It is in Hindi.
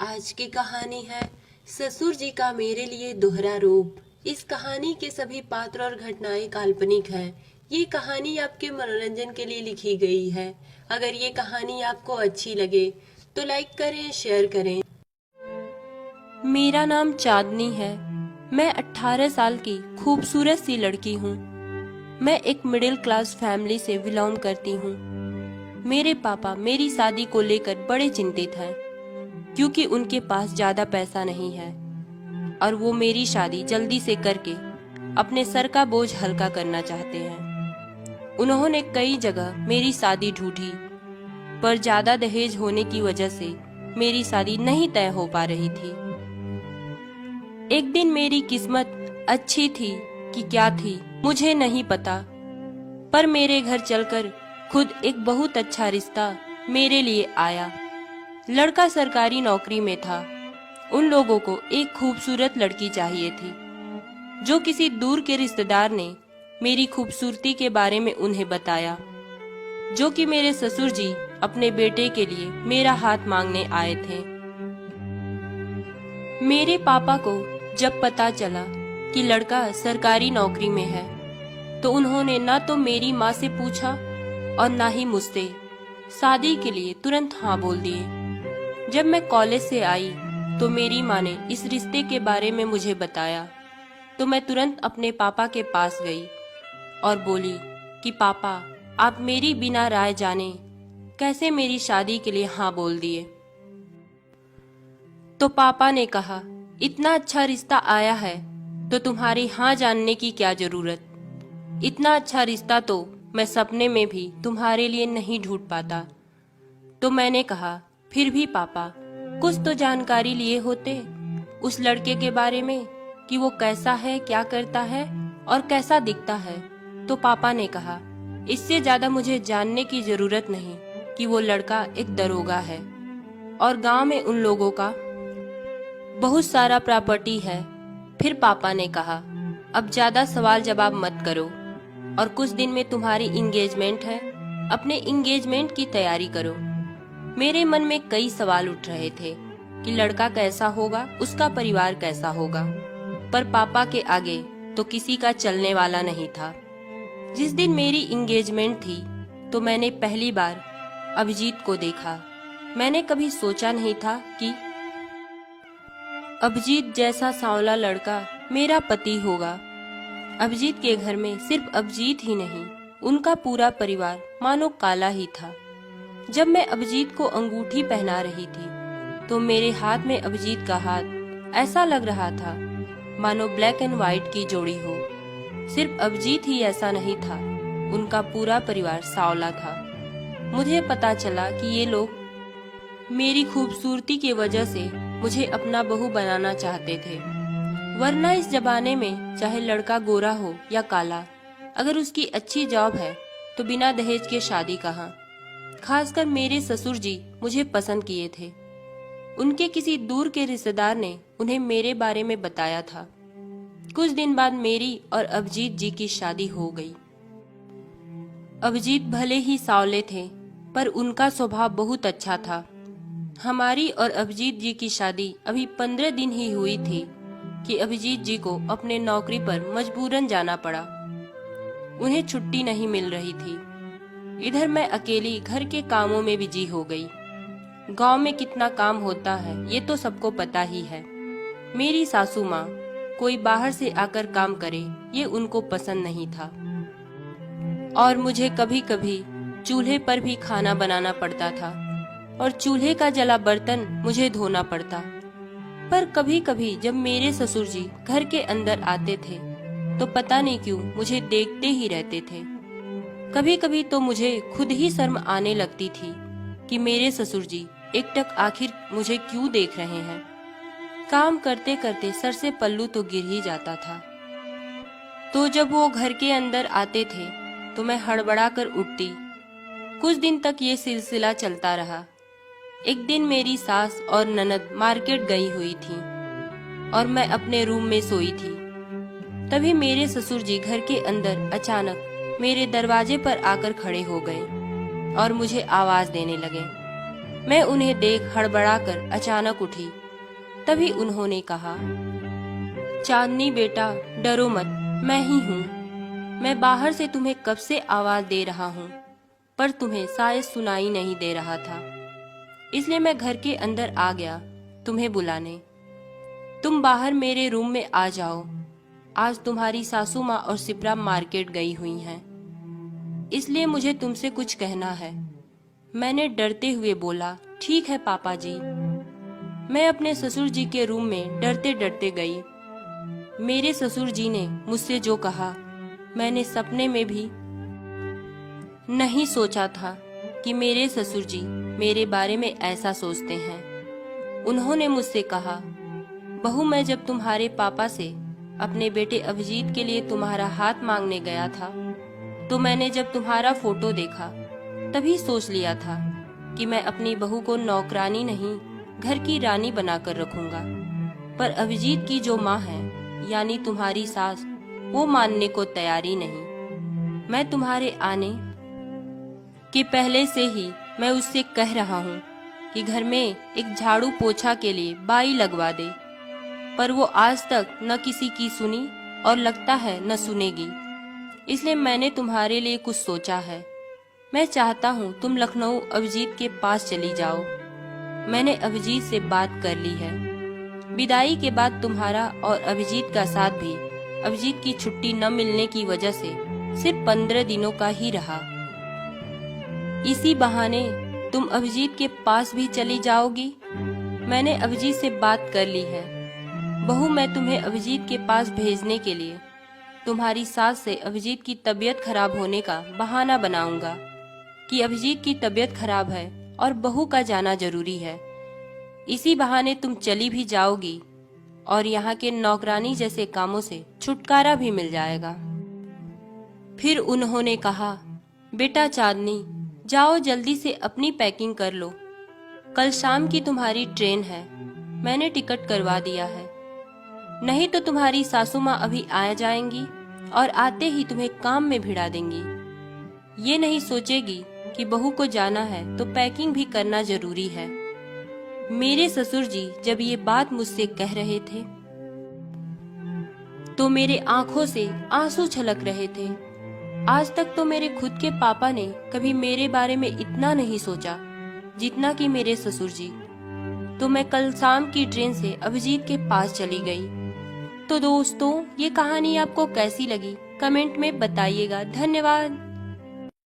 आज की कहानी है ससुर जी का मेरे लिए दोहरा रूप। इस कहानी के सभी पात्र और घटनाएं काल्पनिक हैं। ये कहानी आपके मनोरंजन के लिए लिखी गई है। अगर ये कहानी आपको अच्छी लगे तो लाइक करें, शेयर करें। मेरा नाम चांदनी है। मैं 18 साल की खूबसूरत सी लड़की हूँ। मैं एक मिडिल क्लास फैमिली से बिलोंग करती हूँ। मेरे पापा मेरी शादी को लेकर बड़े चिंतित हैं, क्योंकि उनके पास ज्यादा पैसा नहीं है और वो मेरी शादी जल्दी से करके अपने सर का बोझ हल्का करना चाहते हैं। उन्होंने कई जगह मेरी शादी ढूंढी, पर ज्यादा दहेज होने की वजह से मेरी शादी नहीं तय हो पा रही थी। एक दिन मेरी किस्मत अच्छी थी कि क्या थी मुझे नहीं पता, पर मेरे घर चलकर खुद एक बहुत अच्छा रिश्ता मेरे लिए आया। लड़का सरकारी नौकरी में था। उन लोगों को एक खूबसूरत लड़की चाहिए थी। जो किसी दूर के रिश्तेदार ने मेरी खूबसूरती के बारे में उन्हें बताया, जो कि मेरे ससुर जी अपने बेटे के लिए मेरा हाथ मांगने आए थे। मेरे पापा को जब पता चला कि लड़का सरकारी नौकरी में है, तो उन्होंने ना तो मेरी माँ से पूछा और ना ही मुझसे शादी के लिए तुरंत हाँ बोल दिए। जब मैं कॉलेज से आई तो मेरी माँ ने इस रिश्ते के बारे में मुझे बताया, तो मैं तुरंत अपने पापा के पास गई और बोली कि पापा, आप मेरी बिना राय जाने कैसे मेरी शादी के लिए हाँ बोल दिए। तो पापा ने कहा, इतना अच्छा रिश्ता आया है तो तुम्हारी हाँ जानने की क्या जरूरत। इतना अच्छा रिश्ता तो मैं सपने में भी तुम्हारे लिए नहीं ढूंढ पाता। तो मैंने कहा, फिर भी पापा, कुछ तो जानकारी लिए होते उस लड़के के बारे में कि वो कैसा है, क्या करता है और कैसा दिखता है। तो पापा ने कहा, इससे ज्यादा मुझे जानने की जरूरत नहीं कि वो लड़का एक दरोगा है और गांव में उन लोगों का बहुत सारा प्रॉपर्टी है। फिर पापा ने कहा, अब ज्यादा सवाल जवाब मत करो और कुछ दिन में तुम्हारी इंगेजमेंट है, अपने इंगेजमेंट की तैयारी करो। मेरे मन में कई सवाल उठ रहे थे कि लड़का कैसा होगा, उसका परिवार कैसा होगा, पर पापा के आगे तो किसी का चलने वाला नहीं था। जिस दिन मेरी इंगेजमेंट थी तो मैंने पहली बार अभिजीत को देखा। मैंने कभी सोचा नहीं था कि अभिजीत जैसा सांवला लड़का मेरा पति होगा। अभिजीत के घर में सिर्फ अभिजीत ही नहीं, उनका पूरा परिवार मानो काला ही था। जब मैं अभिजीत को अंगूठी पहना रही थी तो मेरे हाथ में अभिजीत का हाथ ऐसा लग रहा था मानो ब्लैक एंड व्हाइट की जोड़ी हो। सिर्फ अभिजीत ही ऐसा नहीं था, उनका पूरा परिवार सांवला था। मुझे पता चला कि ये लोग मेरी खूबसूरती की वजह से मुझे अपना बहू बनाना चाहते थे, वरना इस जमाने में चाहे लड़का गोरा हो या काला, अगर उसकी अच्छी जॉब है तो बिना दहेज के शादी कहाँ। खासकर मेरे ससुर जी मुझे पसंद किए थे। उनके किसी दूर के रिश्तेदार ने उन्हें मेरे बारे में बताया था। कुछ दिन बाद मेरी और अभिजीत जी की शादी हो गई। अभिजीत भले ही सांवले थे, पर उनका स्वभाव बहुत अच्छा था। हमारी और अभिजीत जी की शादी अभी 15 दिन ही हुई थी कि अभिजीत जी को अपने नौकरी पर मजबूरन जाना पड़ा। उन्हें छुट्टी नहीं मिल रही थी। इधर मैं अकेली घर के कामों में बिजी हो गई। गांव में कितना काम होता है ये तो सबको पता ही है। मेरी सासू माँ कोई बाहर से आकर काम करे ये उनको पसंद नहीं था, और मुझे कभी कभी चूल्हे पर भी खाना बनाना पड़ता था और चूल्हे का जला बर्तन मुझे धोना पड़ता। पर कभी कभी जब मेरे ससुर जी घर के अंदर आते थे तो पता नहीं क्यों मुझे देखते ही रहते थे। कभी कभी तो मुझे खुद ही शर्म आने लगती थी कि मेरे ससुर जी एकटक आखिर मुझे क्यों देख रहे हैं। काम करते करते सर से पल्लू तो गिर ही जाता था। तो जब वो घर के अंदर आते थे तो मैं हड़बड़ा कर उठती। कुछ दिन तक ये सिलसिला चलता रहा। एक दिन मेरी सास और ननद मार्केट गई हुई थी और मैं अपने रूम में सोई थी। तभी मेरे ससुर जी घर के अंदर अचानक मेरे दरवाजे पर आकर खड़े हो गए और मुझे आवाज देने लगे। मैं उन्हें देख हड़बड़ाकर अचानक उठी। तभी उन्होंने कहा, चांदनी बेटा डरो मत, मैं ही हूँ। मैं बाहर से तुम्हें कब से आवाज दे रहा हूँ, पर तुम्हें शायद सुनाई नहीं दे रहा था, इसलिए मैं घर के अंदर आ गया तुम्हें बुलाने। तुम बाहर मेरे रूम में आ जाओ। आज तुम्हारी सासू माँ और सिप्रा मार्केट गई हुई हैं, इसलिए मुझे तुमसे कुछ कहना है। मैंने डरते हुए बोला, ठीक है पापा जी। मैं अपने ससुर जी के रूम में डरते डरते गई। मेरे ससुर जी ने मुझसे जो कहा, मैंने सपने में भी नहीं सोचा था कि मेरे ससुर जी मेरे बारे में ऐसा सोचते हैं। उन्होंने मुझसे कहा, बहू मैं जब तुम्हारे पापा से अपने बेटे अभिजीत के लिए तुम्हारा हाथ मांगने गया था, तो मैंने जब तुम्हारा फोटो देखा तभी सोच लिया था कि मैं अपनी बहू को नौकरानी नहीं घर की रानी बनाकर रखूंगा। पर अभिजीत की जो माँ है यानी तुम्हारी सास, वो मानने को तैयारी नहीं। मैं तुम्हारे आने के पहले से ही मैं उससे कह रहा हूँ कि घर में एक झाड़ू पोछा के लिए बाई लगवा दे, पर वो आज तक न किसी की सुनी और लगता है न सुनेगी। इसलिए मैंने तुम्हारे लिए कुछ सोचा है। मैं चाहता हूँ तुम लखनऊ अभिजीत के पास चली जाओ। मैंने अभिजीत से बात कर ली है। विदाई के बाद तुम्हारा और अभिजीत का साथ भी अभिजीत की छुट्टी न मिलने की वजह से सिर्फ 15 दिनों का ही रहा। इसी बहाने तुम अभिजीत के पास भी चली जाओगी। मैंने अभिजीत से बात कर ली है। बहू मैं तुम्हें अभिजीत के पास भेजने के लिए तुम्हारी सास से अभिजीत की तबीयत खराब होने का बहाना बनाऊंगा कि अभिजीत की तबीयत खराब है और बहू का जाना जरूरी है। इसी बहाने तुम चली भी जाओगी और यहाँ के नौकरानी जैसे कामों से छुटकारा भी मिल जाएगा। फिर उन्होंने कहा, बेटा चांदनी जाओ जल्दी से अपनी पैकिंग कर लो। कल शाम की तुम्हारी ट्रेन है, मैंने टिकट करवा दिया है। नहीं तो तुम्हारी सासू माँ अभी आ जाएंगी और आते ही तुम्हें काम में भिड़ा देंगी। ये नहीं सोचेगी कि बहू को जाना है तो पैकिंग भी करना जरूरी है। मेरे ससुर जी जब ये बात मुझसे कह रहे थे तो मेरे आंखों से आंसू छलक रहे थे। आज तक तो मेरे खुद के पापा ने कभी मेरे बारे में इतना नहीं सोचा जितना कि मेरे ससुर जी। तो मैं कल शाम की ट्रेन से अभिजीत के पास चली गई। तो दोस्तों, ये कहानी आपको कैसी लगी कमेंट में बताइएगा। धन्यवाद।